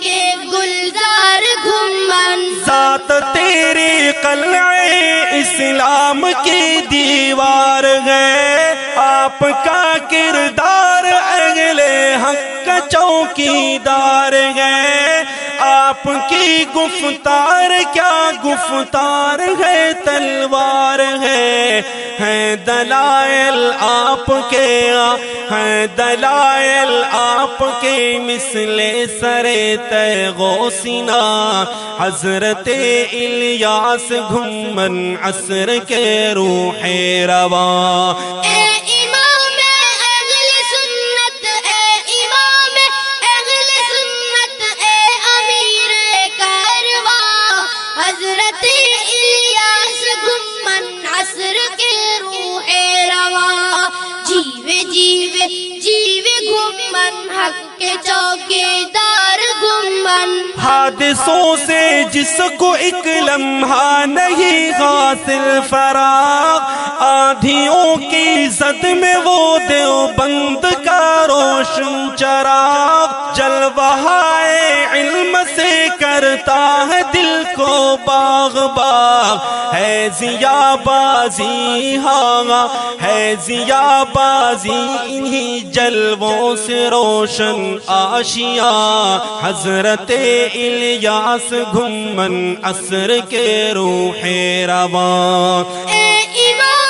کے گلزار گھمن، ذات تیری قلعہ اسلام کی دیوار ہے، آپ کا کردار اہل حق کا چوکیدار ہے، آپ کی گفتار کیا گفتار ہے، تلوار ہے دلائل آپ کے، ہیں دلائل آپ کے مثل سر تیغ و سینہ، حضرت الیاس گھمن عصر کے روح رواں۔ اے امام اہل سنت، اے امام اہل سنت، اے امیر کارواں، حضرت الیاس گھمن عصر کے روح رواں۔ جیوے جیوے جیوے گھمن، حق کے چوکیدار گھمن، حادثوں سے جس کو ایک لمحہ نہیں حاصل فراغ، آندھیوں کی زد میں وہ دیوبند کا روشن چراغ، جلوہائے علم سے کرتا ہے دل کو باغ باغ، ہے ضیا بازی ہاں ہے ضیا بازی انہی جلووں سے روشن آشیاں، حضرت الیاس گھمن عصر کے روح رواں۔ اے امام